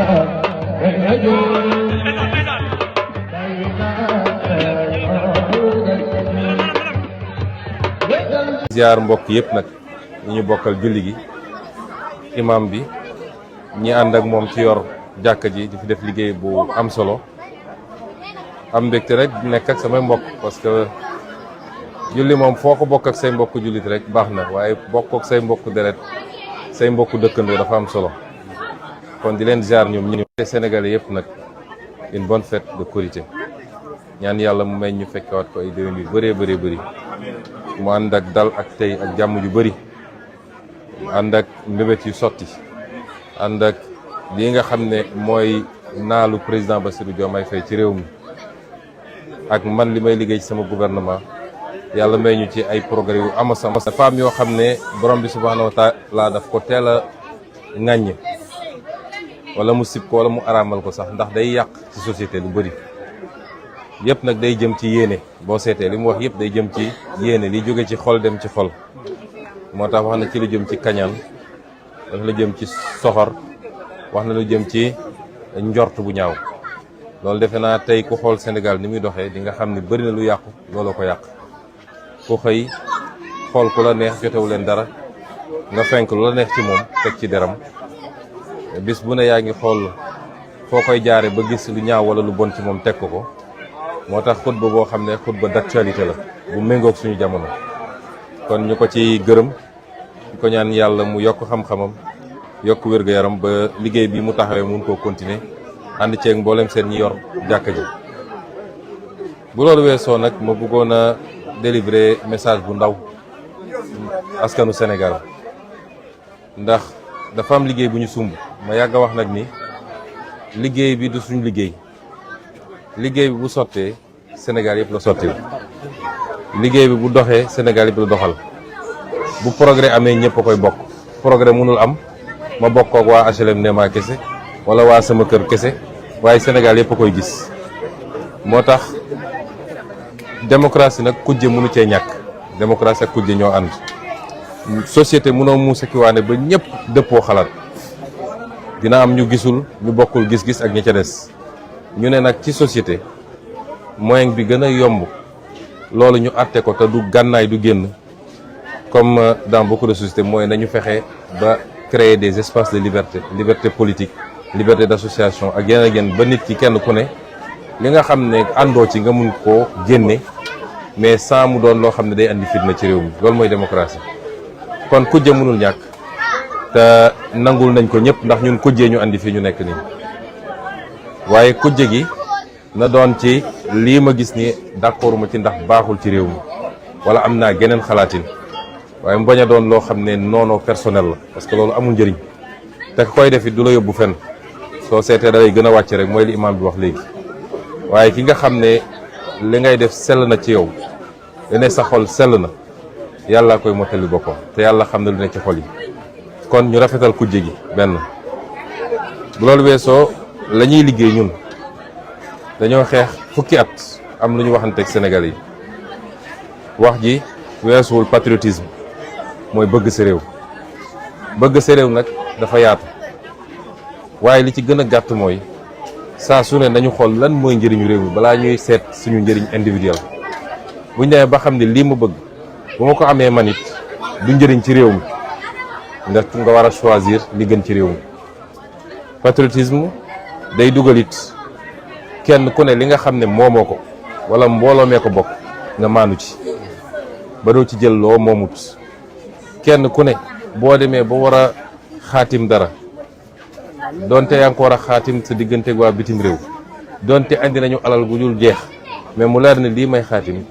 ziar mbokk yëpp nag ñi ñu bokkal julli gi imam bi ñi ànd ak moom ci yor jàkka ji di fi def liggéey bu am solo am mbégte rek nekk ak samay mbokk parce que julli moom foo ko bokk ak say mbokk jullit rek baax na waaye bokk ak say mbokk deret say mbokk dëkkandoo dafa am solo kon di leen ziar ñoom ñu Sénégalais yëpp nag une bonne fête de Korité ñaan yàlla mu may ñu fekkewaat ko ay déwén yu bëree bëri mu ànd ak dal ak tey ak jàmm ju bëri ànd ak mbébét yu sotti ànd ak lii nga xam ne mooy naalu président Bassirou Diomaye Faye ci réew mi ak man li may liggéey ci sama gouvernement yàlla may ñu ci ay progrès yu am sama dafa am yoo xam ne borom bi subhanahu wa taala daf ko teel a ŋàññ wala mu sib ko wala mu araamal ko sax ndax day yàq ci société lu bëri yëpp nag day jëm ci yéene boo seetee li mu wax yëpp day jëm ci yéene li jóge ci xol dem ci xol moo tax wax na ci lu jëm ci kañaan wax la jëm ci soxor wax na lu jëm ci njort bu ñaaw loolu defe naa tey ku xool Sénégal ni muy doxee di nga xam ne bëri na lu yàqu looloo ko yàq ku xëy xool ku la neex jotewu leen dara nga fenk lu la neex ci moom teg ci deram bis bu ne yaa ngi xool foo koy jaare ba gis lu ñaaw wala lu bon ci moom teg ko moo tax xutba boo xam ne xutba d'actualité la bu méngoog suñu jamono kon ñu ko ci gërëm ñu ko ñaan yàlla mu yokk xam-xamam yokk wér-gu-yaram ba liggéey bi mu taxawee mun koo continuer ànd ceeg mboolem seen ñi yor jàkka ji bu loolu weesoo nag ma bëggoon a délivrer message bu ndaw askanu Sénégal ndax dafa am liggéey bu ñu sumb ma yàgg a wax nag ni liggéey bi du suñu liggéey liggéey bi bu sottee Sénégal yëpp la sottil liggéey bi bu doxee Sénégal yëpp la doxal bu progrès amee ñëpp a koy bokk progrès mënul am ma bokk ak waa HLM Néma kese wala waa sama kër kese waaye Sénégal yëpp a koy gis moo tax démocratie nag kujje mënu cee ñàkk démocratie ak kujje ñoo ànd société mënoo muusa ki waane ba ñëpp dëppoo xalaat dina am ñu gisul ñu bokkul gis-gis ak ñi ca des ñu ne nag ci société moyen bi gën a yomb loolu ñu àtte ko te du gànnaay du génn comme dans beaucoup de sociétés mooy nañu fexe ba créer des espaces de liberté politique liberté d'association ak yeneen ak yeneen ba nit ki kenn ku ne li nga xam ne àndoo ci nga mun koo génne mais sans mu doon loo xam ne day andi fitna ci réew mi loolu mooy démocratie kon kujje mënul ñàkk te nangul nañ ko ñëpp ndax ñun kujjee ñu andi fii ñu nekk nii waaye kujje gi na doon ci lii ma gis ni d'accord ma ci ndax baaxul ci réew mi wala am naa geneen xalaatin waaye mu bañ a doon loo xam ne noonoo personnel la parce que loolu amul njëriñ te koy def it du la yóbbu fenn soo seetee da lay gën a wàcc rek mooy li imam bi wax léegi waaye ki nga xam ne li ngay def sell na ci yow li ne sa xol sell na yàlla koy mottali boppam te yàlla xam ne lu ne ci xol yi kon ñu rafetal kujje gi benn bu loolu weesoo la ñuy liggéey ñun dañoo xeex fukki at am lu ñu waxanteeg Sénégal yi wax ji weesuwul patriotisme mooy bëgg sa réew bëgg sa réew nag dafa yaatu waaye li ci gën a gàtt mooy saa su ne nañu xool lan mooy njëriñu réew mi balaa ñuy seet suñu njëriñ individuel buñ demee ba xam ne lii ma bëgg bu ma ko amee man it du njëriñ ci réew mi nga war a choisir li gën ci réew mi patriotisme day dugal it kenn ku ne li nga xam ne moomoo ko wala mbooloo mee ko bokk nga maanu ci ba doo ci jël loo moomut kenn ku ne boo demee ba war a xaatim dara donte yaa ngi ko war a xaatim sa diggante waa bitim réew donte andi nañu alal gu dul jeex mais mu leer ne lii may xaatim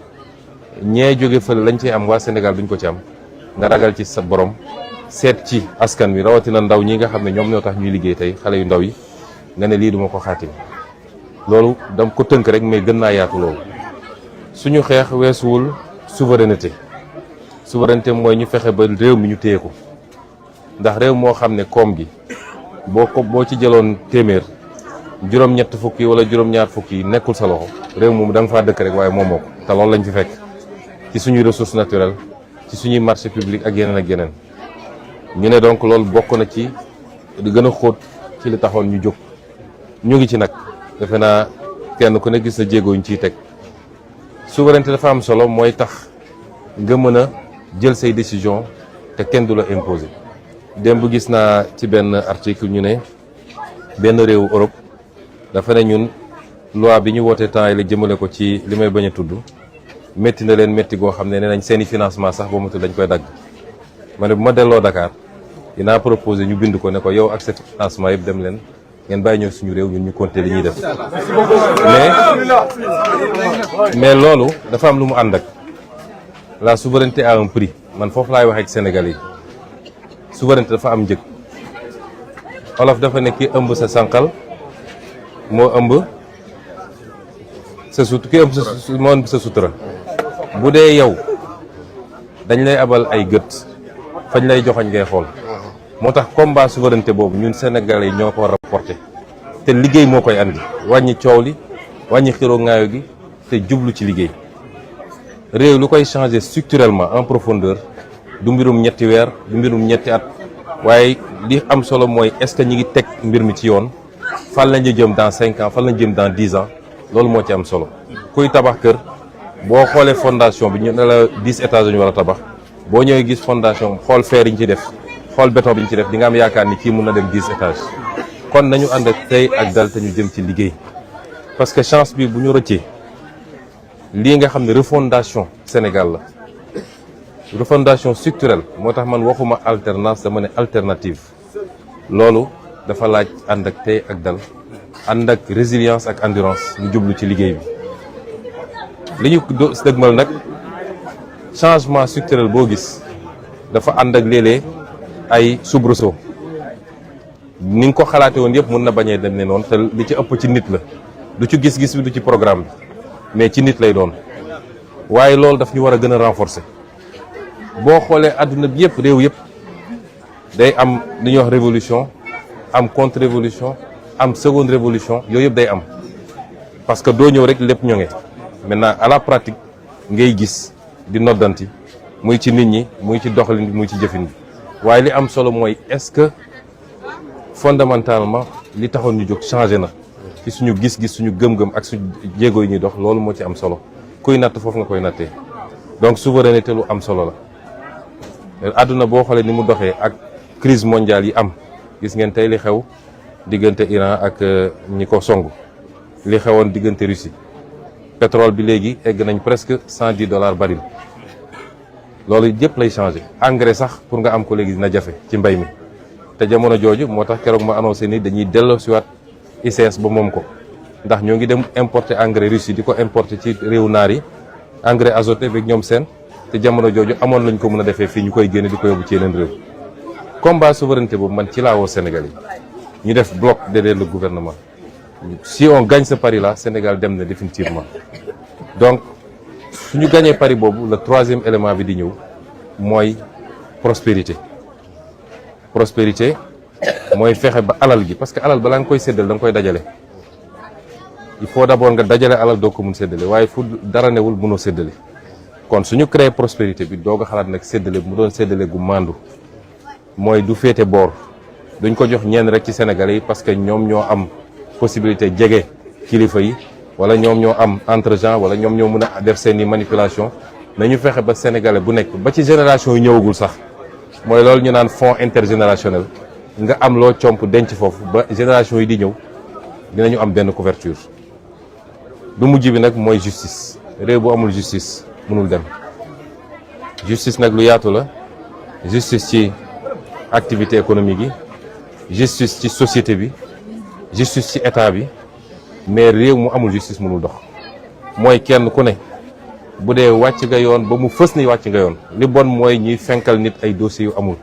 ñee jóge fële lañ ci am waa Sénégal duñ ko ci am nga ragal ci sa borom seet ci askan wi rawatina ndaw ñi nga xam ne ñoom ñoo tax ñuy liggéey tey xale yu ndaw yi nga ne lii duma ko xaatim loolu dam ko tënk rek mais gën naa yaatu loolu suñu xeex weesuwul souveraineté mooy ñu fexe ba réew mi ñu téye ko ndax réew moo xam ne koom gi boo ci jëloon téeméer juróom-ñett fukki wala juróom-ñaar fukki nekkul sa loxo réew moom da nga faa dëkk rek waaye moomoo ko te loolu lañ fi fekk ci suñuy ressources naturelles ci suñuy marché public ak yeneen ñu ne donc loolu bokk na ci di gën a xóot ci li taxoon ñu jóg ñu ngi ci nag defe naa kenn ku ne gis na jéego ñu ciy teg souveraineté dafa am solo mooy tax nga mën a jël say décision te kenn du la imposer. démb gis naa ci benn article ñu ne benn réewu Europe dafa ne ñun loi bi ñu wootee temps yi la jëmale ko ci li may bañ a tudd métti na leen métti goo xam ne nee nañ seeni financement sax ba matul dañ koy dagg. ma ne bu ma delloo Dakar dinaa proposer ñu bind ko ne ko yow ak sa financement yëpp dem leen ngeen bàyyi ñëw suñu réew ñun ñu compter li ñuy def mais loolu dafa am lu mu ànd ak la souveraineté a un prix man foofu laay waxee ak Sénégalais yi souveraineté dafa am njëg olof dafa ne ki ëmb sa sànqal moo ëmb sa sut ki ëmb moo ëmb sa sutura bu dee yow dañ lay abal ay gët fañ lay joxoñ ngay xool moo tax combat souveraineté boobu ñun Sénégalais yi ñoo ko war a porté te liggéey moo koy andi wàññi coow li wàññi xiroo ngaayo gi te jublu ci liggéey réew lu koy changer structurellement en profondeur du mbirum ñetti weer du mbirum ñetti at waaye li am solo mooy est-ce que ñi ngi teg mbir mi ci yoon fan lañu jëm dans 5 ans fan lañu jëm dans 10 ans loolu moo ci am solo kuy tabax kër boo xoolee fondation bi ñu ne la 10 étages ñu war a tabax boo ñëwee gis fondation xool fer yi ñu ci def xool béton bi ñu ci def di nga am yaakaar ni kii mun na dem 10 étages kon nañu ànd ak tey ak dal te ñu jëm ci liggéey parce que chance bi bu ñu rëccee lii nga xam ne refondation Sénégal la refondation structurelle moo tax man waxuma alternance dama ne alternative loolu dafa laaj ànd ak tey ak dal ànd ak résilience ak endurance ñu jublu ci liggéey bi li ñu dëgmal nag changement structurel boo gis dafa ànd ak léeg-léeg ay soubresaut ni nga ko xalaate woon yëpp mun na bañee dem ne noonu te li ci ëpp ci nit la du ci gis-gis bi du ci programme bi mais ci nit lay doon waaye loolu daf ñu war a gën a renforcer boo xoolee àdduna bi yëpp réew yëpp day am li ñuy wax révolution am contre révolution am seconde révolution yooyu yëpp day am parce que doo ñëw rek lépp ñoŋe maintenant à la pratique ngay gis di noddanti muy ci nit ñi muy ci doxalin bi muy ci jëfin bi waaye li am solo mooy est-ce que fondamentalement li taxoon ñu jóg changé na ci suñu gis-gis suñu gëm-gëm ak suñu jéego yi ñuy dox loolu moo ci am solo kuy natt foofu nga koy nattee donc souveraineté lu am solo la àdduna boo xoolee ni mu doxee ak crise mondiale yi am gis ngeen tey li xew diggante Iran ak ñi ko song li xewoon diggante Russie pétrole bi léegi egg nañ presque $110 baril loolu yëpp lay changé engrais sax pour nga am ko léegi dina jafe ci mbay mi te jamono jooju moo tax keroog ma annoncé ni dañuy delloosiwaat ICS ba moom ko ndax ñoo ngi dem importer engrais Russie di ko importer ci réewu naar yi engrais azoté beeg ñoom seen te jamono jooju amoon lañ ko mën a defee fii ñu koy génne di ko yóbbu ci yeneen réew combat souveraineté boobu man ci laa woo Sénégal yi ñu def bloc derrière le gouvernement si on gagne ce pari là Sénégal dem na définitivement donc suñu gagné pari boobu le troisième élément bi di ñëw mooy prospérité mooy fexe ba alal gi parce que alal balaa nga koy séddale da nga koy dajale il faut d'abord nga dajale alal doo ko mun séddale waaye fu dara newul mënoo séddale kon suñu créer prospérité bi doog a xalaat nag séddale mu doon séddale gu mandu mooy du féete boor duñ ko jox ñenn rek ci Sénégalais yi parce que ñoom ñoo am possibilité jege kilifa yi wala ñoom ñoo am entre-gens wala ñoom ñoo mën a def seeni manipulation nañu fexe ba Sénégalais bu nekk ba ci génération yi ñëwagul sax mooy loolu ñu naan fonds intergénérationnel nga am loo comp denc foofu ba génération yi di ñëw dinañu am benn couverture bu mujj bi nag mooy justice réew bu amul justice mënul dem justice nag lu yaatu la justice ci activité économique yi justice ci société bi justice ci état bi mais réew mu amul justice mënul dox mooy kenn ku ne bu dee wàcc nga yoon ba mu fës ni wàcc nga yoon li bon mooy ñuy fenkal nit ay dossiers yu amul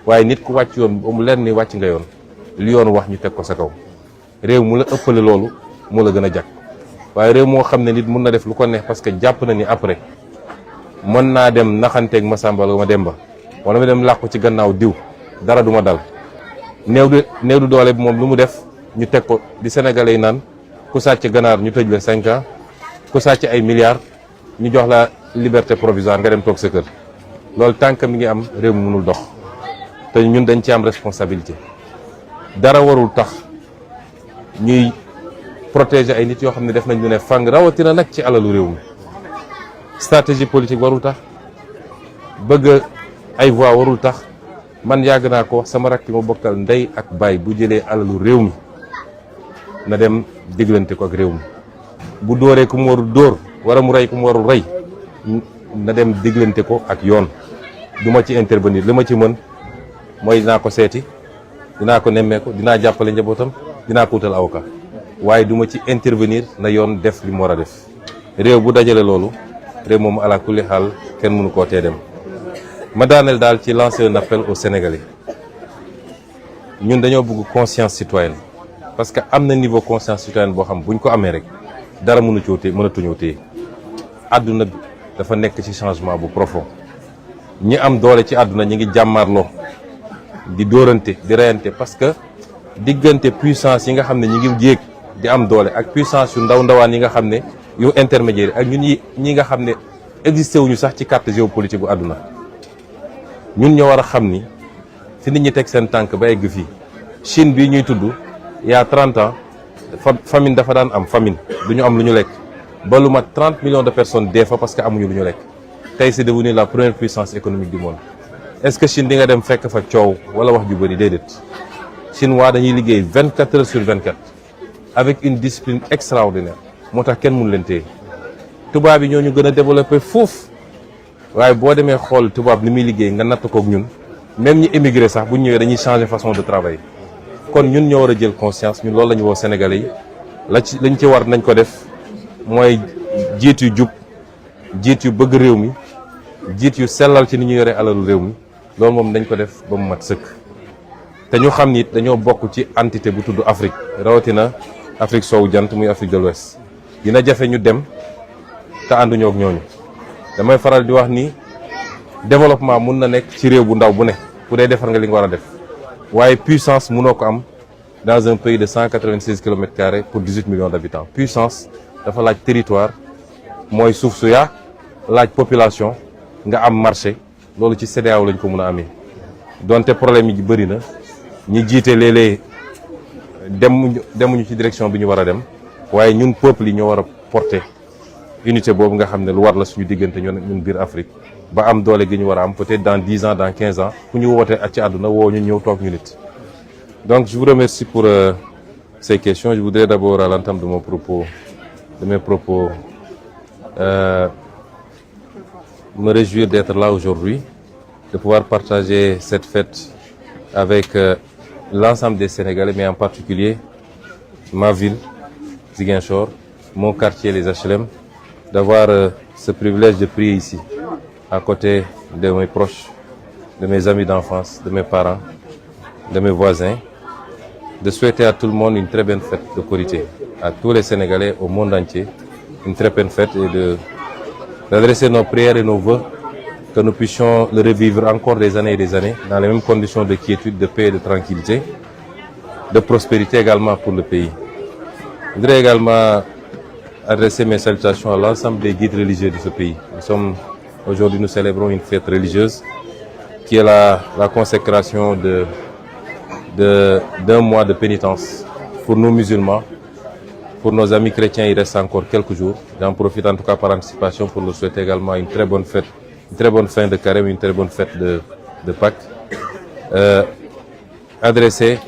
waaye nit ku wàcc yoon ba mu leer ni wàcc nga yoon li yoon wax ñu teg ko sa kaw réew mu la ëppale loolu moo la gën a jag waaye réew moo xam ne nit mun na def lu ko neex parce que jàpp na ni après mën naa dem naxanteeg Masamba wala Mademba wala ma dem làqu ci gannaaw diw dara du ma dal néew du doole bi moom lu mu def ñu teg ko di Sénégalais yi naan ku sàcc ganaar ñu tëj la 5 ans ku sàcc ay milliards ñu jox la liberté provisoire nga dem toog sa kër loolu tànk mi ngi am réew mi mënul dox te ñun dañ ci am responsabilité dara warul tax ñuy protéger ay nit yoo xam ne def nañ lu ne fàng rawatina nag ci alalu réew mi. stratégie politique warul tax bëgg ay voix warul tax man yàgg naa ko wax sama rakk ma bokkal ndey ak baay bu jëlee alalu réew mi na dem diglante ko ak réew mi bu dóoree ku mu warul dóor wala mu rey ku mu warul rey na dem diglante ko ak yoon. du ma ci intervenir li ma ci mën mooy dinaa ko seeti dinaa ko nemmeeku dinaa jàppale njabootam dinaa ko wutal avocat waaye du ma ci intervenir na yoon def li mu war a def. réew bu dajale loolu réew moom ala kulli xaal kenn mënu koo tee dem. ma daaneel daal ci lancer un appel aux Sénégalais ñun dañoo bëgg conscience citoyenne parce que am na niveau conscience citoyenne boo xam buñ ko amee rek dara mënatuñoo téye àdduna bi dafa nekk ci changement bu profond. ñi am doole ci àdduna ñi ngi jàmmarloo di dóorante di reyante parce que diggante puissance yi nga xam ne ñi ngi yéeg di am doole ak puissance yu ndawaan yi nga xam ne yu intermédiaire ak ñun ñi nga xam ne existé wuñu sax ci carte géopolitique bu àdduna ñun ñoo war a xam ni fi nit ñi teg seen tànk ba egg fii Chine bii ñuy tudd il y a 30 ans famine dafa daan am famine du ñu am lu ñu lekk ba lu mat 30 millions de personnes dee fa parce que amuñu lu ñu lekk. tey c'est devenu la première puissance économique du monde est-ce que Chine di nga dem fekk fa coow wala wax ju bëri déedéet chinois dañuy liggéey 24 heures sur 24 avec une discipline extraordinaire moo tax kenn mënu leen téye tubaab yi ñoo ñu gën a développé foofu waaye boo demee xool tubaab ni muy liggéey nga natt kook ñun même ñi émigré sax bu ñu ñëwee dañuy changer façon de travail kon ñun ñoo war a jël conscience ñun loolu la ñu woo Sénégalais yi lañ ci war nañ ko def mooy jiit yu jub jiit yu bëgg réew mi jiit yu sellal ci ni ñu yore alalu réew mi loolu moom dañ ko def ba mu mat sëkk te ñu xam ni dañoo bokk ci entité bu tudd Afrique rawatina Afrique soowu jant muy Afrique de l'Ouest dina jafe ñu dem te ànduñoo ak ñooñu damay faral di wax ni développement mun na nekk ci réew bu ndaw bu ne ku dee defar nga li nga war a def waaye puissance munoo ko am dans un pays de 196 kilomètres carrés pour 18 millions d'habitants puissance dafa laaj territoire mooy suuf su yaa laaj population nga am marché loolu ci CEDEAO lañ ko mën a amee donte problème yi bëri na ñi jiite léeg-léeg demuñu ci direction bi ñu war a dem waaye ñun peuple yi ñoo war a porter unité boobu nga xam ne lu war la suñu diggante ñun biir Afrique ba am doole gi ñu war a am peut-être dans 10 ans dans 15 ans ku ñu woote ak ci àdduna woo ñu ñëw toog ñu nit. Donc je vous remercie pour ces questions. Je voudrais d'abord à l'entame de mes propos me réjouir d'être là aujourd'hui, de pouvoir partager cette fête avec l'ensemble des Sénégalais, mais en particulier ma ville, Ziguinchor, mon quartier, les HLM, d'avoir ce privilège de prier ici, à côté de mes proches, de mes amis d'enfance, de mes parents, de mes voisins, de souhaiter à tout le monde une très bonne fête de Korité, à tous les Sénégalais au monde entier, une très bonne fête et d'adresser nos prières et nos vœux, que nous puissions le revivre encore des années et des années, dans les mêmes conditions de quiétude, de paix et de tranquillité, de prospérité également pour le pays. Je voudrais également adresser mes salutations à l'ensemble des guides religieux de ce pays. Aujourd'hui, nous célébrons une fête religieuse qui est la consécration d'un mois de pénitence pour nous musulmans. Pour nos amis chrétiens, il reste encore quelques jours. J'en profite en tout cas par anticipation pour leur souhaiter également une très bonne fête, une très bonne fin de carême, une très bonne fête de Pâques. Adresser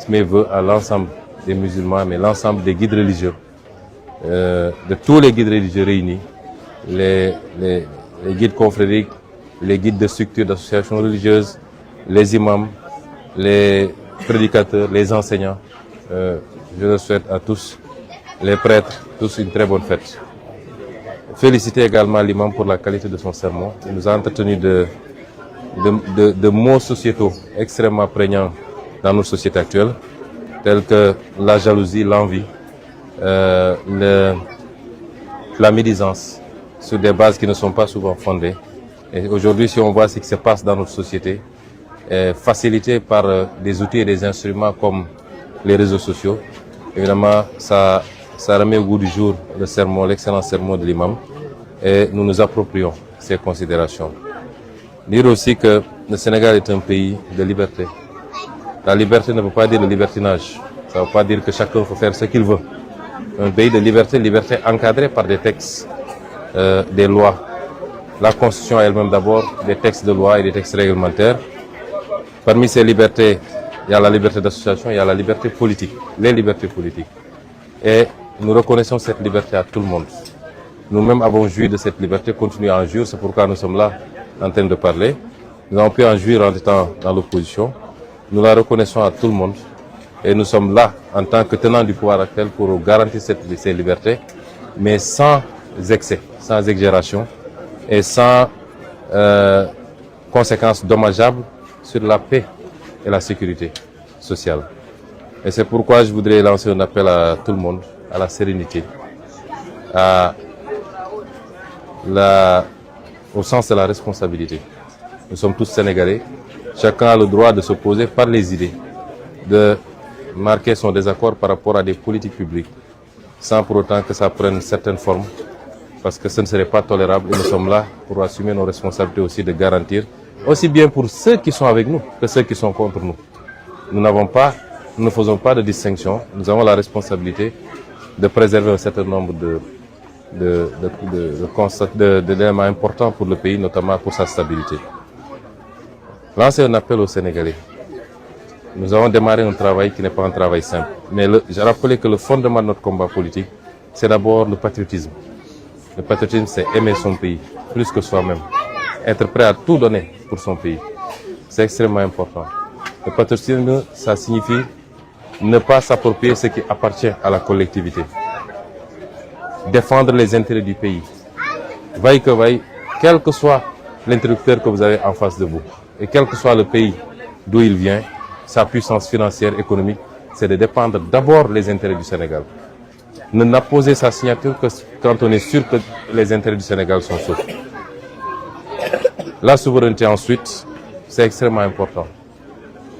mes vœux à l'ensemble des musulmans, mais l'ensemble des guides religieux, de tous les guides religieux réunis, les guides confrériques, les guides de structures d'associations religieuses, les imams, les prédicateurs, les enseignants. Je leur souhaite à tous, les prêtres, tous une très bonne fête. Féliciter également l'imam pour la qualité de son sermon. Il nous a entretenu de mots sociétaux extrêmement prégnants dans notre société actuelle, tels que la jalousie, l'envie, la médisance, sur des bases qui ne sont pas souvent fondées. Et aujourd'hui, si on voit ce qui se passe dans notre société, facilité par des outils et des instruments comme les réseaux sociaux, évidemment, ça remet au goût du jour le sermon, l'excellent sermon de l'imam, et nous nous approprions ces considérations. Dire aussi que le Sénégal est un pays de liberté. La liberté ne veut pas dire le libertinage. Ça ne veut pas dire que chacun peut faire ce qu'il veut. Un pays de liberté, liberté encadrée par des textes, des lois. La Constitution elle-même d'abord, des textes de loi et des textes réglementaires. Parmi ces libertés, il y a la liberté d'association, il y a la liberté politique, les libertés politiques. Et nous reconnaissons cette liberté à tout le monde. Nous-mêmes avons joui de cette liberté, continuons à en jouir, c'est pourquoi nous sommes là en train de parler. Nous avons pu en jouir en étant dans l'opposition. Nous la reconnaissons à tout le monde. Et nous sommes là en tant que tenants du pouvoir actuel pour garantir ces libertés, mais sans excès, sans exagération et sans conséquences dommageables sur la paix et la sécurité sociale. Et c'est pourquoi je voudrais lancer un appel à tout le monde, à la sérénité, au sens de la responsabilité. Nous sommes tous Sénégalais. Chacun a le droit de s'opposer par les idées, de marquer son désaccord par rapport à des politiques publiques, sans pour autant que ça prenne certaines formes, parce que ce ne serait pas tolérable. Et nous sommes là pour assumer nos responsabilités aussi de garantir, aussi bien pour ceux qui sont avec nous que ceux qui sont contre nous. Nous ne faisons pas de distinction. Nous avons la responsabilité de préserver un certain nombre d'éléments importants pour le pays, notamment pour sa stabilité. Lancer un appel aux Sénégalais. Nous avons démarré un travail qui n'est pas un travail simple. Mais j'ai rappelé que le fondement de notre combat politique, c'est d'abord le patriotisme. Le patriotisme, c'est aimer son pays, plus que soi-même. Être prêt à tout donner pour son pays. C'est extrêmement important. Le patriotisme, ça signifie ne pas s'approprier ce qui appartient à la collectivité. Défendre les intérêts du pays. Vaille que vaille, quel que soit l'interlocuteur que vous avez en face de vous, et quel que soit le pays d'où il vient, sa puissance financière, économique, c'est de dépendre d'abord des intérêts du Sénégal. Ne n'apposer sa signature que quand on est sûr que les intérêts du Sénégal sont saufs. La souveraineté ensuite, c'est extrêmement important.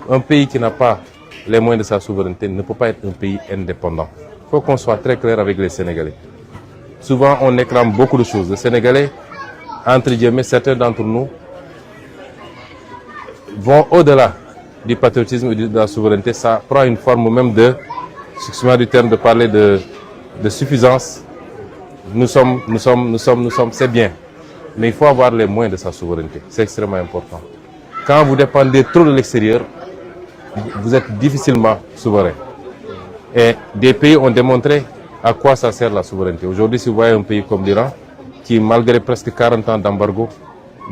Un pays qui n'a pas les moyens de sa souveraineté ne peut pas être un pays indépendant. Il faut qu'on soit très clair avec les Sénégalais. Souvent, on réclame beaucoup de choses. Les Sénégalais, entre guillemets, certains d'entre nous, vont au-delà du patriotisme et de la souveraineté. Ça prend une forme même de, excusez-moi du terme de parler de suffisance. Nous sommes, c'est bien. Mais il faut avoir les moyens de sa souveraineté. C'est extrêmement important. Quand vous dépendez trop de l'extérieur, vous êtes difficilement souverain. Et des pays ont démontré à quoi ça sert la souveraineté. Aujourd'hui, si vous voyez un pays comme l'Iran, qui malgré presque 40 ans d'embargo,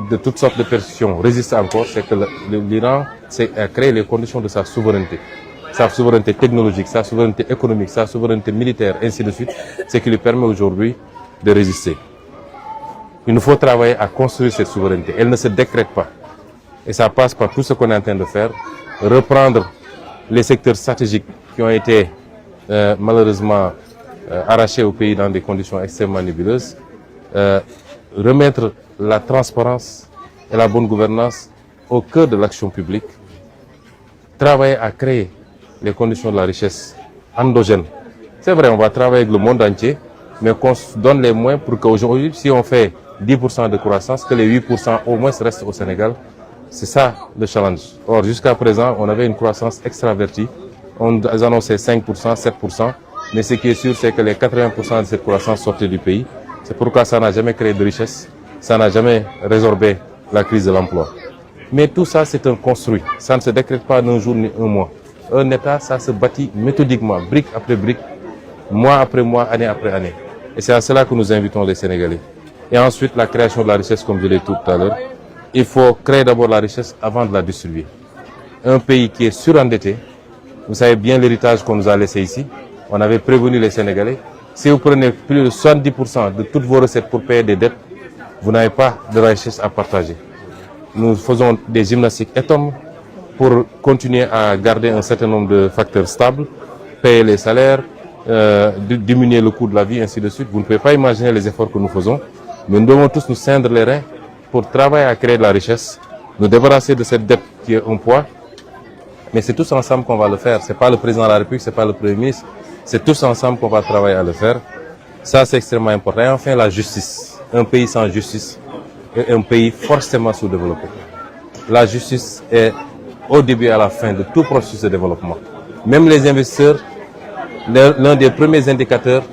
de toutes sortes de persécutions, résiste encore, c'est que l'Iran a créé les conditions de sa souveraineté. Sa souveraineté technologique, sa souveraineté économique, sa souveraineté militaire, ainsi de suite, ce qui lui permet aujourd'hui de résister. Il nous faut travailler à construire cette souveraineté. Elle ne se décrète pas. Et ça passe par tout ce qu'on est en train de faire. Reprendre les secteurs stratégiques qui ont été malheureusement arrachés au pays dans des conditions extrêmement nébuleuses. Remettre la transparence et la bonne gouvernance au cœur de l'action publique. Travailler à créer les conditions de la richesse endogène. C'est vrai, on va travailler avec le monde entier, mais qu'on se donne les moyens pour qu'aujourd'hui, si on fait 10% de croissance, que les 8% au moins restent au Sénégal. C'est ça le challenge. Or, jusqu'à présent, on avait une croissance extravertie. On annonçait 5%, 7%. Mais ce qui est sûr, c'est que les 80% de cette croissance sortaient du pays. C'est pourquoi ça n'a jamais créé de richesse. Ça n'a jamais résorbé la crise de l'emploi. Mais tout ça, c'est un construit. Ça ne se décrète pas d'un jour ni un mois. Un État, ça se bâtit méthodiquement, brique après brique, mois après mois, année après année. Et c'est à cela que nous invitons les Sénégalais. Et ensuite, la création de la richesse, comme je l'ai dit tout à l'heure. Il faut créer d'abord la richesse avant de la distribuer. Un pays qui est surendetté, vous savez bien l'héritage qu'on nous a laissé ici. On avait prévenu les Sénégalais. Si vous prenez plus de 70% de toutes vos recettes pour payer des dettes, vous n'avez pas de richesse à partager. Nous faisons des gymnastiques énormes pour continuer à garder un certain nombre de facteurs stables, payer les salaires, diminuer le coût de la vie, ainsi de suite. Vous ne pouvez pas imaginer les efforts que nous faisons, mais nous devons tous nous ceindre les reins pour travailler à créer de la richesse, nous débarrasser de cette dette qui est un poids. Mais c'est tous ensemble qu'on va le faire. Ce n'est pas le président de la République, ce n'est pas le Premier ministre. C'est tous ensemble qu'on va travailler à le faire. Ça, c'est extrêmement important. Et enfin, la justice. Un pays sans justice est un pays forcément sous-développé. La justice est au début et à la fin de tout processus de développement. Même les investisseurs, l'un des premiers indicateurs,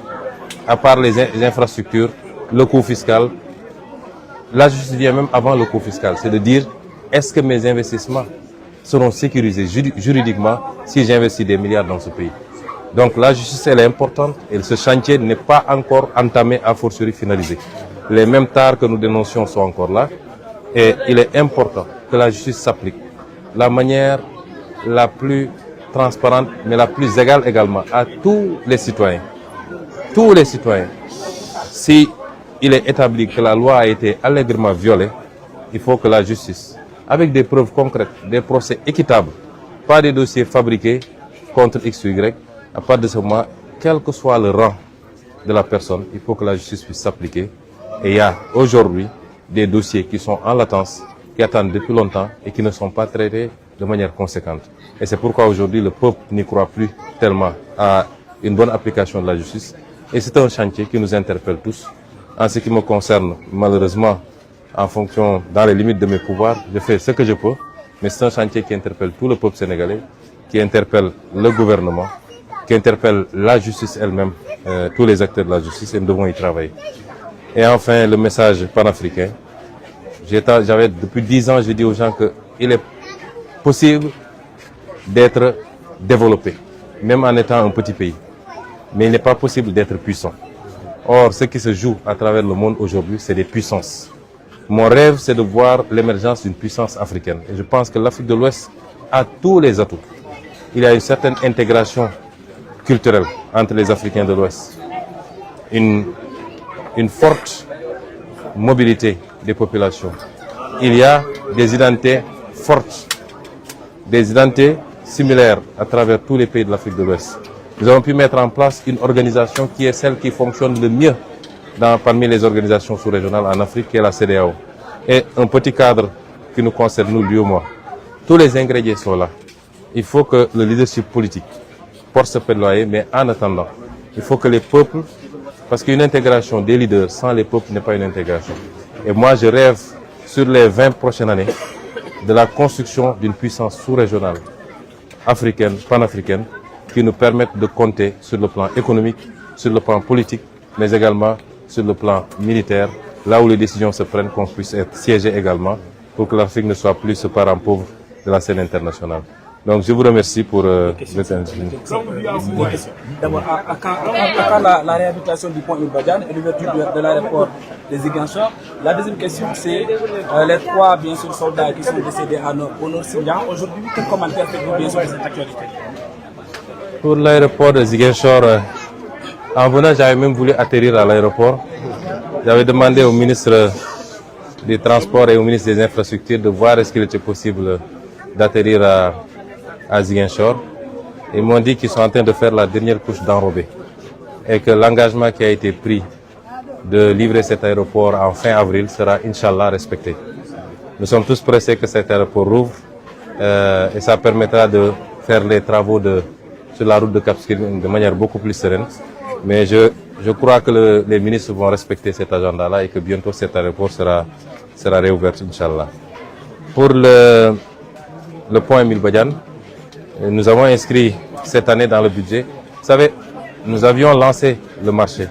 à part les infrastructures, le coût fiscal, la justice vient même avant le coût fiscal. C'est de dire, est-ce que mes investissements seront sécurisés juridiquement si j'investis des milliards dans ce pays? Donc la justice, elle est importante et ce chantier n'est pas encore entamé, a fortiori finalisé. Les mêmes tares que nous dénoncions sont encore là et il est important que la justice s'applique de la manière la plus transparente mais la plus égale également à tous les citoyens. Tous les citoyens. Si il est établi que la loi a été allègrement violée, il faut que la justice, avec des preuves concrètes, des procès équitables, pas des dossiers fabriqués contre X ou Y, à partir de ce moment, quel que soit le rang de la personne, il faut que la justice puisse s'appliquer. Et il y a aujourd'hui des dossiers qui sont en latence, qui attendent depuis longtemps et qui ne sont pas traités de manière conséquente. Et c'est pourquoi aujourd'hui le peuple n'y croit plus tellement à une bonne application de la justice. Et c'est un chantier qui nous interpelle tous. En ce qui me concerne, malheureusement, en fonction, dans les limites de mes pouvoirs, je fais ce que je peux. Mais c'est un chantier qui interpelle tout le peuple sénégalais, qui interpelle le gouvernement, qui interpelle la justice elle-même, tous les acteurs de la justice, et nous devons y travailler. Et enfin, le message panafricain. J'avais depuis 10 ans, je dis aux gens qu'il est possible d'être développé, même en étant un petit pays. Mais il n'est pas possible d'être puissant. Or, ce qui se joue à travers le monde aujourd'hui, c'est des puissances. Mon rêve, c'est de voir l'émergence d'une puissance africaine. Et je pense que l'Afrique de l'Ouest a tous les atouts. Il y a une certaine intégration culturelle entre les Africains de l'Ouest. Une forte mobilité des populations. Il y a des identités fortes, des identités similaires à travers tous les pays de l'Afrique de l'Ouest. Nous avons pu mettre en place une organisation qui est celle qui fonctionne le mieux parmi les organisations sous-régionales en Afrique, qui est la CEDEAO. Et un petit cadre qui nous concerne, nous, lui ou moi. Tous les ingrédients sont là. Il faut que le leadership politique porte ce plaidoyer, mais en attendant, il faut que les peuples, parce qu'une intégration des leaders sans les peuples n'est pas une intégration. Et moi, je rêve sur les 20 prochaines années de la construction d'une puissance sous-régionale, africaine, panafricaine, qui nous permette de compter sur le plan économique, sur le plan politique, mais également sur le plan militaire, là où les décisions se prennent, qu'on puisse être siégé également, pour que l'Afrique ne soit plus ce parent pauvre de la scène internationale. Donc je vous remercie pour votre intervention. D'abord, à quand la réhabilitation du pont Imbadian et l'ouverture de l'aéroport de Ziguinchor? La deuxième question, c'est les 3 bien sûr soldats qui sont décédés au nord Sindian. Aujourd'hui, quel commentaire faites-vous bien sûr de cette actualité? Pour l'aéroport de Ziguinchor, en venant, j'avais même voulu atterrir à l'aéroport. J'avais demandé au ministre des Transports et au ministre des Infrastructures de voir est-ce qu'il était possible d'atterrir à Ziguinchor. Ils m'ont dit qu'ils sont en train de faire la dernière couche d'enrobé et que l'engagement qui a été pris de livrer cet aéroport en fin avril sera, Inch'Allah, respecté. Nous sommes tous pressés que cet aéroport rouvre et ça permettra de faire les travaux sur la route de Cap Skirring de manière beaucoup plus sereine. Mais je crois que les ministres vont respecter cet agenda-là et que bientôt cet aéroport sera réouvert, Inch'Allah. Pour le pont Émile Badian, nous avons inscrit cette année dans le budget. Vous savez, nous avions lancé le marché.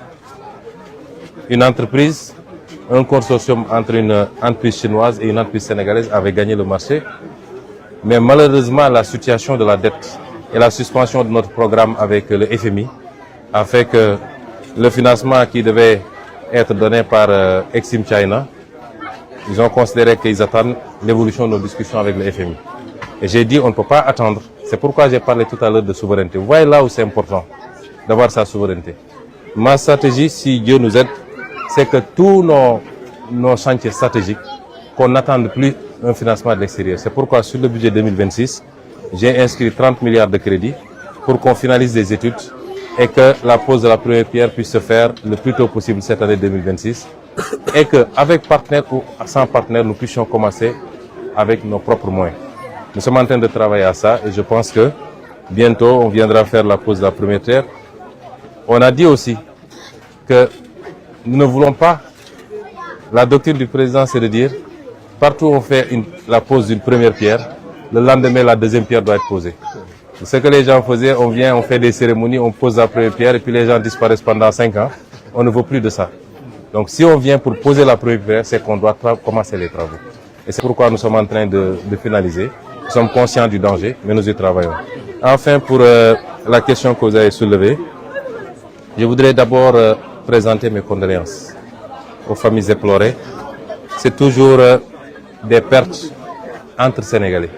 Une entreprise, un consortium entre une entreprise chinoise et une entreprise sénégalaise avait gagné le marché. Mais malheureusement, la situation de la dette et la suspension de notre programme avec le FMI a fait que le financement qui devait être donné par Exim China, ils ont considéré qu'ils attendent l'évolution de nos discussions avec le FMI. Et j'ai dit on ne peut pas attendre. C'est pourquoi j'ai parlé tout à l'heure de souveraineté. Vous voyez là où c'est important d'avoir sa souveraineté. Ma stratégie, si Dieu nous aide, c'est que tous nos chantiers stratégiques, qu'on n'attende plus un financement de l'extérieur. C'est pourquoi sur le budget 2026, j'ai inscrit 30 milliards de crédits pour qu'on finalise des études et que la pose de la première pierre puisse se faire le plus tôt possible cette année 2026 et qu'avec partenaires ou sans partenaires, nous puissions commencer avec nos propres moyens. Nous sommes en train de travailler à ça et je pense que bientôt on viendra faire la pose de la première pierre. On a dit aussi que nous ne voulons pas, la doctrine du président c'est de dire partout où on fait la pose d'une première pierre, le lendemain la deuxième pierre doit être posée. Ce que les gens faisaient, on vient, on fait des cérémonies, on pose la première pierre et puis les gens disparaissent pendant 5 ans. On ne veut plus de ça. Donc si on vient pour poser la première pierre, c'est qu'on doit commencer les travaux. Et c'est pourquoi nous sommes en train de finaliser. Nous sommes conscients du danger, mais nous y travaillons. Enfin, pour la question que vous avez soulevée, je voudrais d'abord présenter mes condoléances aux familles éplorées. C'est toujours des pertes entre Sénégalais.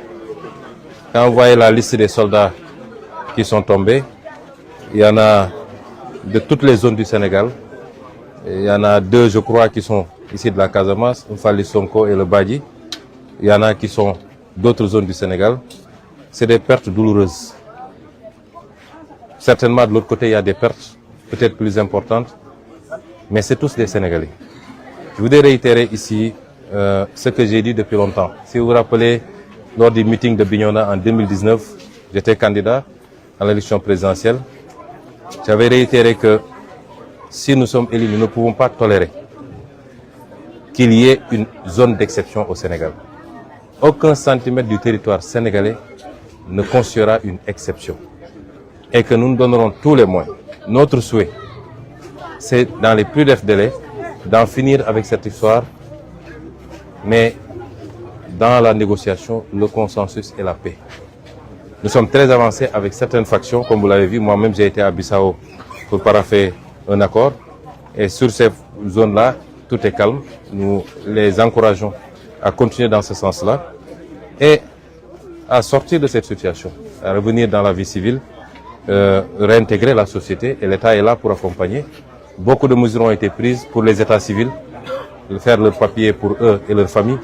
Quand vous voyez la liste des soldats qui sont tombés, il y en a de toutes les zones du Sénégal. Il y en a 2, je crois, qui sont ici de la Casamance, Mfali Sonko et le Badji. Il y en a qui sont d'autres zones du Sénégal. C'est des pertes douloureuses. Certainement, de l'autre côté, il y a des pertes peut-être plus importantes, mais c'est tous des Sénégalais. Je voudrais réitérer ici ce que j'ai dit depuis longtemps. Si vous vous rappelez, lors du meeting de Bignona en 2019, j'étais candidat à l'élection présidentielle. J'avais réitéré que si nous sommes élus, nous ne pouvons pas tolérer qu'il y ait une zone d'exception au Sénégal. Aucun centimètre du territoire sénégalais ne constituera une exception. Et que nous nous donnerons tous les moyens. Notre souhait, c'est dans les plus brefs délais d'en finir avec cette histoire, mais dans la négociation, le consensus et la paix. Nous sommes très avancés avec certaines factions, comme vous l'avez vu. Moi-même, j'ai été à Bissau pour parapher un accord. Et sur ces zones-là, tout est calme. Nous les encourageons à continuer dans ce sens-là et à sortir de cette situation, à revenir dans la vie civile, réintégrer la société. Et l'État est là pour accompagner. Beaucoup de mesures ont été prises pour les États civils, faire leur papier pour eux et leurs familles,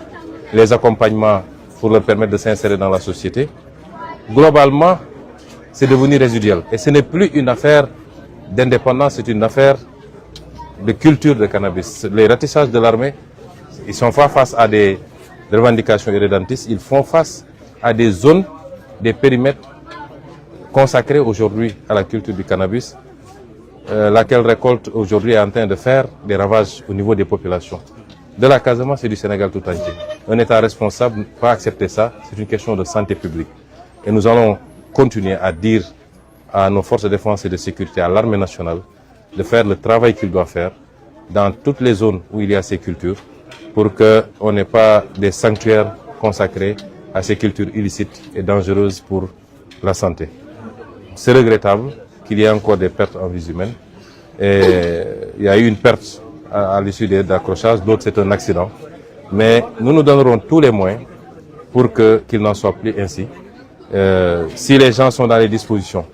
les accompagnements pour leur permettre de s'insérer dans la société. Globalement, c'est devenu résiduel. Et ce n'est plus une affaire d'indépendance, c'est une affaire de culture de cannabis. Les ratissages de l'armée, ils sont pas face à des revendications irrédentistes, ils font face à des zones, des périmètres consacrés aujourd'hui à la culture du cannabis, laquelle récolte aujourd'hui est en train de faire des ravages au niveau des populations. De la Casamance et du Sénégal tout entier. Un État responsable ne peut pas accepter ça, c'est une question de santé publique. Et nous allons continuer à dire à nos forces de défense et de sécurité, à l'armée nationale, de faire le travail qu'il doit faire dans toutes les zones où il y a ces cultures, pour qu'on n'ait pas des sanctuaires consacrés à ces cultures illicites et dangereuses pour la santé. C'est regrettable qu'il y ait encore des pertes en vies humaines. Et il y a eu une perte à l'issue des accrochages, d'autres c'est un accident. Mais nous nous donnerons tous les moyens pour qu'il n'en soit plus ainsi. Si les gens sont dans les dispositions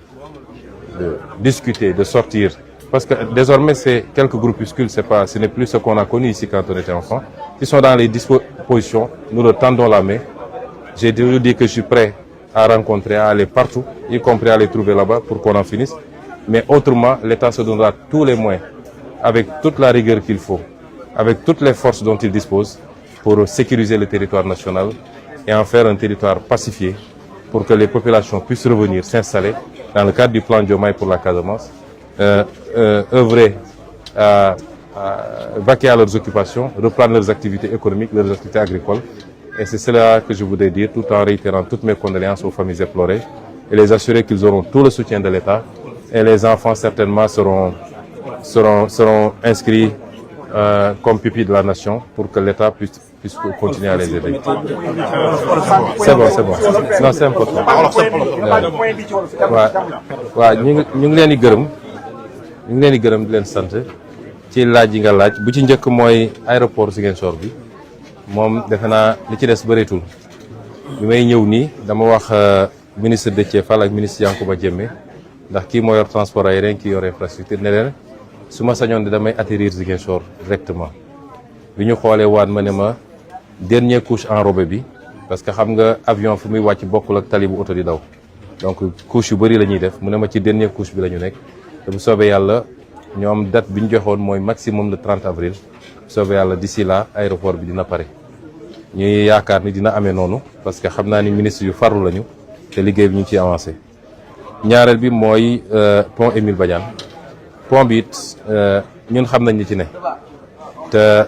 de discuter, de sortir, parce que désormais c'est quelques groupuscules, ce n'est plus ce qu'on a connu ici quand on était enfant. S'ils sont dans les dispositions, nous leur tendons la main. J'ai toujours dit que je suis prêt à rencontrer, à aller partout, y compris à les trouver là-bas pour qu'on en finisse. Mais autrement, l'État se donnera tous les moyens, avec toute la rigueur qu'il faut, avec toutes les forces dont il dispose, pour sécuriser le territoire national et en faire un territoire pacifié, pour que les populations puissent revenir s'installer dans le cadre du plan Diomaye pour la Casamance, œuvrer à vaquer à leurs occupations, reprendre leurs activités économiques, leurs activités agricoles. Et c'est cela que je voudrais dire, tout en réitérant toutes mes condoléances aux familles éplorées et les assurer qu'ils auront tout le soutien de l'État. Et les enfants certainement seront inscrits comme pupilles de la nation pour que l'État puisse continuer à les aider. C'est bon. Non, c'est important. waaw ñu ngi leen di gërëm di leen sant ci laaj yi nga laaj bu ci njëkk mooy aéroport Ziguinchor bi moom defe naa li ci des bëreetul bi may ñëw nii dama wax ministre Déthié Fall ak ministre Yankhoba Diémé ndax kii moo yor transport aérien kii yor infrastructure ne leen su ma sañoon di damay atterrir Ziguinchor directement bi ñu xoolee waat ma ne ma dernière couche enrobée bi parce que xam nga avion fu muy wàcc bokkul ak tali bu oto di daw donc couche yu bëri la ñuy def mu ne ma ci dernière couche bi la ñu nekk te bu soobee yàlla ñoom date bi ñu joxoon mooy maximum le 30 avril bu soobee yàlla d'ici là aéroport bi dina pare ñuy yaakaar ni dina amee noonu parce que xam naa ni ministre yu farlu lañu te liggéey bi ñu ciy avancé ñaareel bi mooy pont Émile Badiane pont bi it ñun xam nañ li ci ne te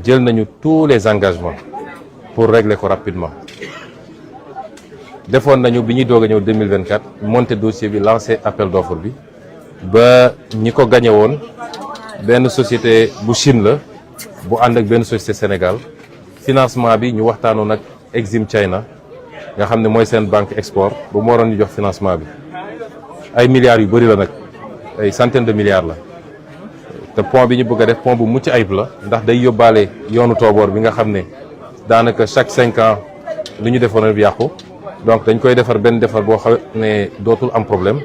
jël nañu tous les engagements pour régler ko rapidement defoon nañu bi ñuy doog a ñëw 2024 monté dossier bi lancé appel d'offre bi ba ñi ko gagné woon benn société bu Chine la bu ànd ak benn société Sénégal financement bi ñu waxtaanoon ak Exim China nga xam ne mooy seen banque export ba mu waroon ñu jox financement bi ay milliards yu bëri la nag ay centaines de milliards la te pont bi ñu bëgg a def pont bu mucc ayib la ndax day yóbbaale yoonu tooboor bi nga xam ne daanaka chaque 5 ans lu ñu defoon bi yàqu donc dañ koy defar benn defar boo xam ne dootul am problème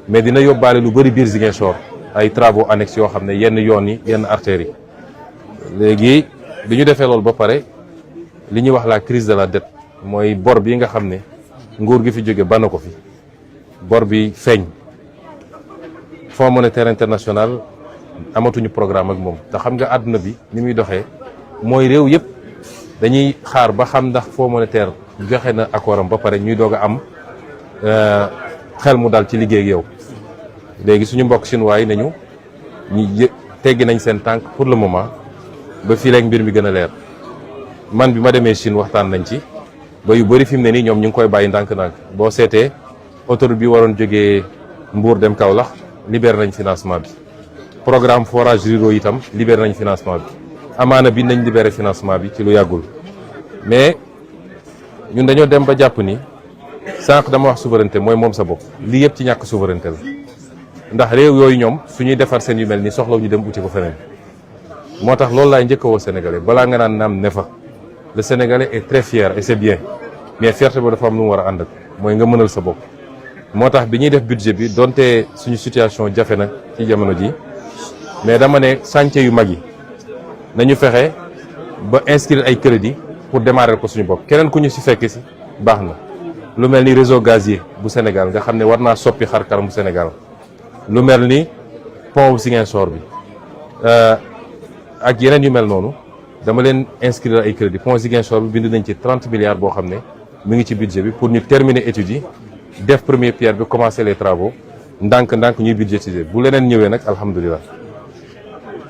mais dina yóbbaale lu bëri biir Ziguinchor ay travaux annexes yoo xam ne yenn yoon yi yenn artères yi léegi bi ñu defee loolu ba pare li ñuy wax la crise de la dette mooy bor bi nga xam ne nguur gi fi jóge bana ko fi bor bi feeñ Fonds monétaire international amatuñu programme ak moom te xam nga àdduna bi ni muy doxee mooy réew yëpp dañuy xaar ba xam ndax Fonds monétaire joxe na accord am ba pare ñuy doog a am xel mu dal ci liggéey ak yow léegi suñu mbokk chinois yi nañu ñu teggi nañ seen tànk pour le moment ba fii léegi mbir mi gën a leer man bi ma demee Chine waxtaan nañ ci ba yu bëri fi mu ne nii ñoom ñu ngi koy bàyyi ndànk-ndànk boo seetee autoroute bi waroon jógee Mbour dem Kaolack libéré nañ financement bi programme forage ruraux itam libéré nañ financement bi amaana bi nañ libéré financement bi ci lu yàggul mais ñun dañoo dem ba jàpp ni sànq dama wax souveraineté mooy moom sa bopp lii yëpp ci ñàkk souveraineté la ndax réew yooyu ñoom suñuy defar seen yu mel ni soxlaw ñu dem uti ko feneen moo tax loolu laay njëkk a woo sénégalais balaa nga naan naam ne fa le sénégalais est très fier et c'est bien mais fierté ba dafa am lu mu war a ànd ak mooy nga mënal sa bopp moo tax bi ñuy def budget bi donte suñu situation jafe na ci jamono ji mais dama ne chantier yu mag yi nañu fexe ba inscrire ay crédit pour démarrer ko suñu bopp keneen ku ñu si fekk si baax na lu mel ni réseau gazier bu Sénégal nga xam ne war naa soppi xar kanam bu Sénégal lu mel ni pont bu Ziguinchor bi ak yeneen yu mel noonu dama leen inscrire ay crédit pont Ziguinchor bi bind nañ ci 30 milliards boo xam ne mu ngi ci budget bi pour ñu terminer études yi def première pierre bi commencer les travaux ndànk-ndànk ñuy budgétiser bu leneen ñëwee nag alhamdulilah.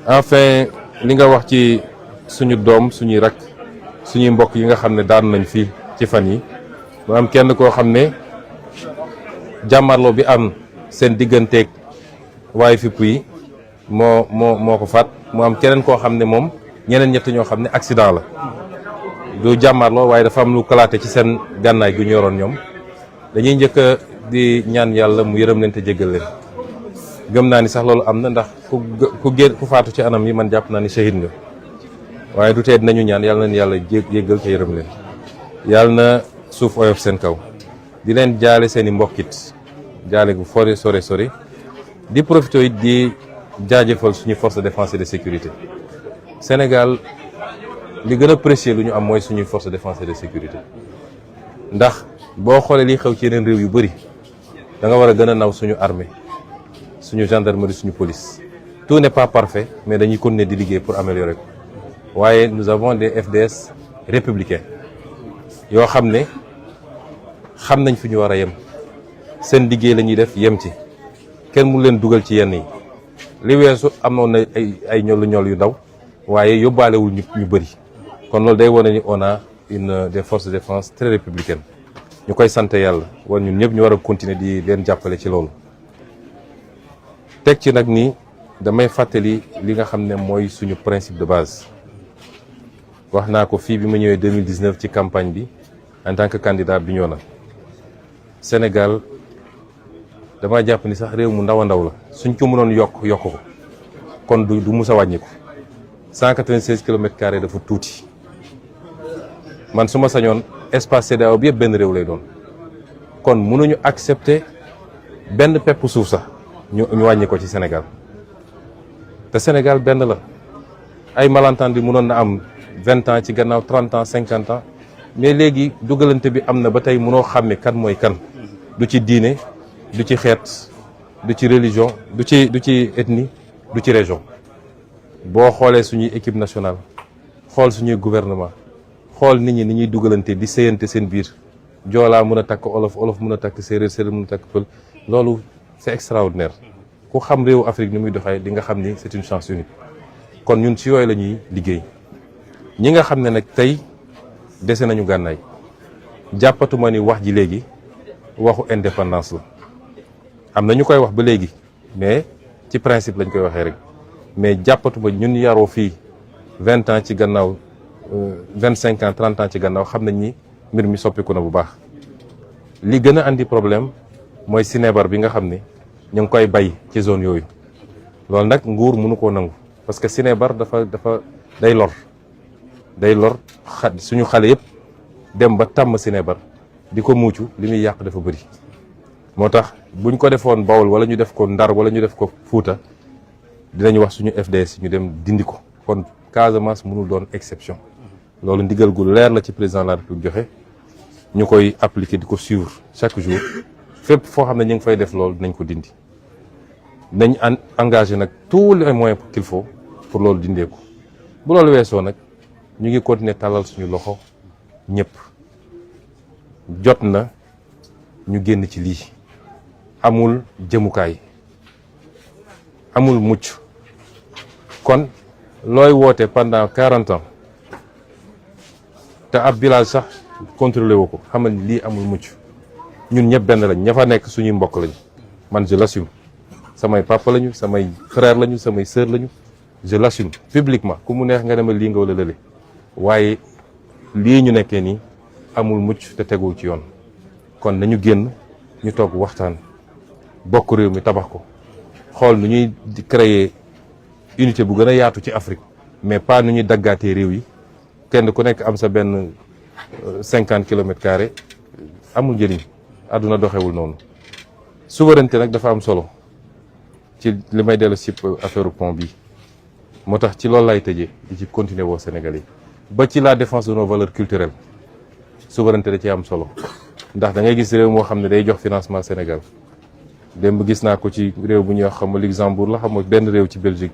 enfin li nga wax ci suñu doom suñuy rak suñuy mbokk yi nga xam ne daanu nañ fii ci fan yi mu am kenn koo xam ne jàmmarloo bi am seen digganteeg waaye fipp yi moo ko faat mu am keneen koo xam ne moom ñeneen ñett ñoo xam ne accident la du jàmmarloo waaye dafa am lu kalaate ci seen gànnaay gu ñu yoroon ñoom dañuy njëkk di ñaan yàlla mu yërëm leen te jéggal leen gëm naa ni sax loolu am na ndax ku faatu ci anam yi man jàpp naa ni shahid nga waaye du tee dinañu ñaan yàlla na yàlla jéggal te yërëm leen yàlla na suuf oyof seen kaw di leen jaale seen i mbokkit jaale gu sore di profité it di jaajëfal suñu force de défense et de sécurité Sénégal li gën a précieux lu ñu am mooy suñuy force de défense et de sécurité ndax boo xoolee li xew ci yeneen réew yu bëri da nga war a gën a naw suñu armée suñu gendarmerie suñu police tout n'est pas parfait mais dañuy continuer di liggéey pour améliorer ko waaye nous avons des FDS républicains yoo xam ne xam nañ fi ñu war a yem seen liggéey la ñuy def yem ci kenn mu leen dugal ci yenn yi li weesu amoon na ay ñol yu ndaw waaye yóbbaalewul ñu bëri kon loolu day wane ni on a une des forces de défense très républicaines ñu koy sant yàlla war ñun ñëpp ñu war a continuer di leen jàppale ci loolu teg ci nag ni damay fàttali li nga xam ne mooy suñu principe de base wax naa ko fii bi ma ñëwee 2019 ci campagne bi en tant que candidat Bignona Sénégal dama jàpp ni sax réew mu ndaw a ndaw la suñ ko mënoon yokk ko kon du mus a wàññiku 196 kilomètres carrés dafa tuuti man su ma sañoon espace CEDEAO bi yëpp benn réew lay doon kon mënuñu accepter benn pepp suuf sax ñu wàññi ko ci Sénégal te Sénégal benn la ay malentendu mënoon na am 20 ans ci gannaaw 30 ans 50 ans mais léegi dugalante bi am na ba tey mënoo xàmme kan mooy kan du ci diine du ci xeet du ci religion du ci ethnie du ci région boo xoolee suñuy équipe nationale xool suñuy gouvernement xool nit ñi ni ñuy dugalante di séyante seen biir joolaa mën a takk olof mën a takk séeréer mën a takk pël loolu c'est extraordinaire ku xam réewu Afrique ni muy doxee di nga xam ni c'est une chance unique kon ñun ci yooyu la ñuy liggéey ñi nga xam ne nag tey dese nañu gànnaay jàppatuma ni wax ji léegi waxu indépendance la am na ñu koy wax ba léegi mais ci principe lañ koy waxee rek mais jàppatuma ñun yaroo fii 20 ans ci gannaaw 25 ans 30 ans ci gannaaw xam nañ ni mbir mi soppiku na bu baax li gën a andi problème mooy sinébar bi nga xam ni ñu ngi koy bay ci zone yooyu loolu nag nguur mënu koo nangu parce que sinébar dafa day lor suñu xale yëpp dem ba tàmm sinébar di ko muucu li muy yàq dafa bëri moo tax buñ ko defoon Bawol wala ñu def ko Ndar wala ñu def ko Fuuta dinañu wax suñu FDS ñu dem dindi ko kon Casamance mënul doon exception loolu ndigal gu leer la ci président de la République joxe ñu koy appliquer di ko suivre chaque jour fépp foo xam ne ñu ngi fay def loolu dinañ ko dindi nañ engagé nag tous les moyens qu'il faut pour loolu dindee ko bu loolu weesoo nag ñu ngi continuer tàllal suñu loxo ñëpp jot na ñu génn ci lii amul jëmukaay amul mucc kon looy woote pendant 40 ans te ab village sax contrôlé woo ko xamal ni lii amul mucc ñun ñëpp benn lañ ña fa nekk suñuy mbokk lañ man je l'assume samay papa lañu samay frère lañu samay sœur lañu je l'assume publiquement ku mu neex nga dema lii nga wala lële waaye lii ñu nekkee nii amul mucc te tegul ci yoon kon nañu génn ñu toog waxtaan bokk réew mi tabax ko xool nu ñuy créer unité bu gën a yaatu ci Afrique mais pas nu ñuy daggaatee réew yi kenn ku nekk am sa benn 50 kilomètres carrés amul njëriñ àdduna doxewul noonu souveraineté nag dafa am solo ci li may dellu si affaire pont bi moo tax ci loolu lay tëjee di ci continuer woo Sénégal yi ba ci la défense de nos valeurs culturelles souveraineté da ci am solo ndax da ngay gis réew moo xam ne day jox financement Sénégal démb gis naa ko ci réew bu ñuy wax xam nga Luxembourg la xam nga benn réew ci Belgique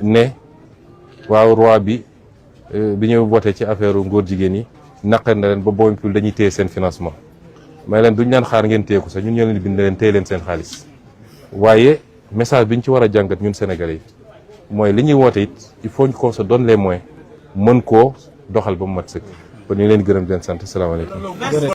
ne waaw roi bi ñu voté ci affaire ngóor jigéen yi naqar na leen ba bompul dañuy téye seen financement may leen duñ leen xaar ngeen téye ko sax ñun ñoo leen bind leen téye leen seen xaalis waaye message bi ñu ci war a jàngat ñun Sénégalais yi mooy li ñuy woote it il faut qu'on se donne les moyens mën koo doxal ba mu mat sëkk kon ñu ngi leen gërëm di leen sant salaamaaleykum